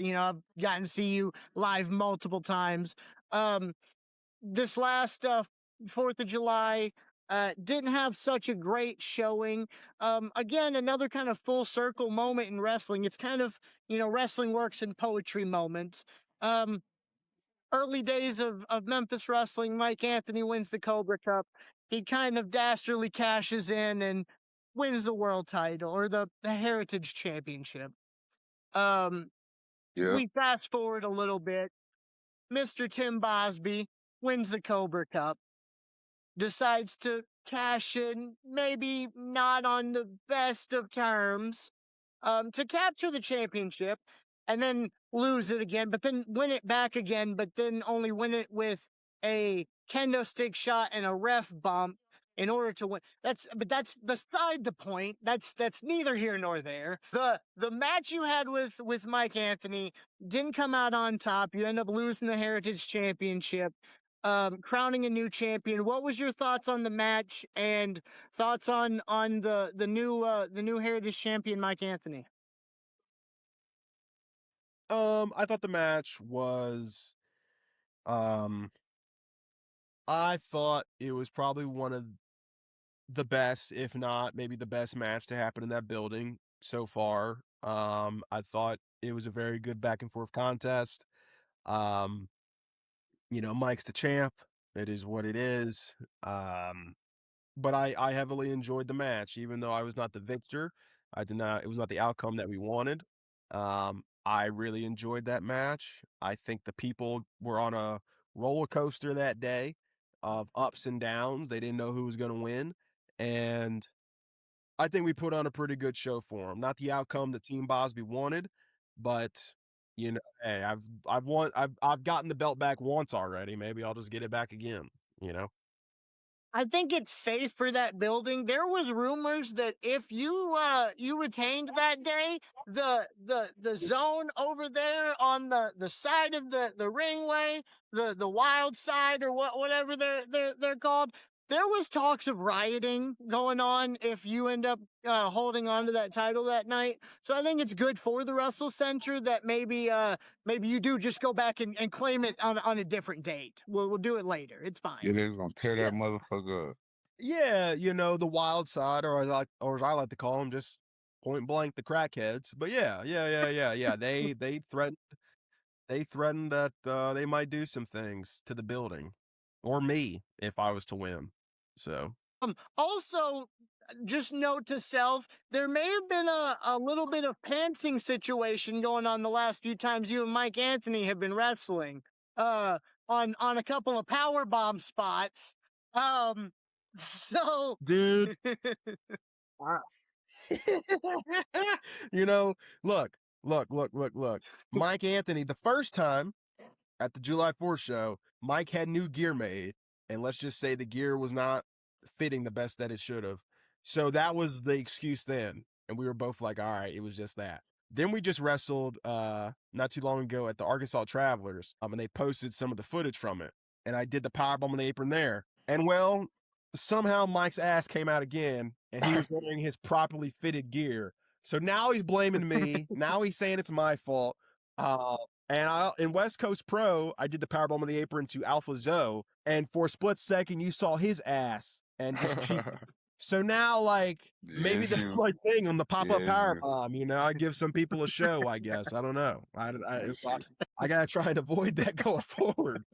I've gotten to see you live multiple times. This last 4th of July didn't have such a great showing. Again, another kind of full circle moment in wrestling. It's kind of, wrestling works in poetry moments. Early days of Memphis wrestling, Mike Anthony wins the Cobra Cup. He kind of dastardly cashes in and wins the world title or the Heritage Championship. We fast forward a little bit. Mr. Tim Bosby wins the Cobra Cup, decides to cash in, maybe not on the best of terms, to capture the championship and then lose it again, but then win it back again, but then only win it with a kendo stick shot and a ref bump in order to win. That's beside the point. That's neither here nor there. The match you had with Mike Anthony didn't come out on top. You end up losing the Heritage Championship, crowning a new champion. What was your thoughts on the match and thoughts on the new Heritage champion, Mike Anthony? I thought the match was, I thought it was probably one of the best, if not maybe the best match to happen in that building so far. I thought it was a very good back and forth contest. Mike's the champ. It is what it is. But I heavily enjoyed the match, even though I was not the victor. It was not the outcome that we wanted. I really enjoyed that match. I think the people were on a roller coaster that day of ups and downs. They didn't know who was going to win. And I think we put on a pretty good show for them. Not the outcome that Team Bosby wanted, but hey, I've gotten the belt back once already. Maybe I'll just get it back again, I think it's safe for that building. There was rumors that if you retained that day, the zone over there on the side of the ringway, the wild side or whatever they're called, there was talks of rioting going on if you end up holding on to that title that night. So I think it's good for the Wrestle Center that maybe you do just go back and claim it on a different date. We'll do it later. It's fine. Yeah, they're gonna tear that motherfucker up. Yeah, the wild side, or as I like to call them, just point blank the crackheads. But yeah. They threatened that they might do some things to the building, or me if I was to win. So also, just note to self, there may have been a little bit of pantsing situation going on the last few times you and Mike Anthony have been wrestling. On a couple of power bomb spots. So dude. Look. Mike Anthony, the first time at the July 4th show, Mike had new gear made, and let's just say the gear was not fitting the best that it should have. So that was the excuse then. And we were both like, all right, it was just that. Then we just wrestled not too long ago at the Arkansas Travelers, and they posted some of the footage from it. And I did the powerbomb on the apron there. And well, somehow Mike's ass came out again, and he was wearing his properly fitted gear. So now he's blaming me. Now he's saying it's my fault. And in West Coast Pro, I did the powerbomb on the apron to Alpha Zoe, and for a split second, you saw his ass and just cheated. So now, maybe that's my thing on the pop-up powerbomb. I give some people a show, I guess. I don't know. I got to try and avoid that going forward.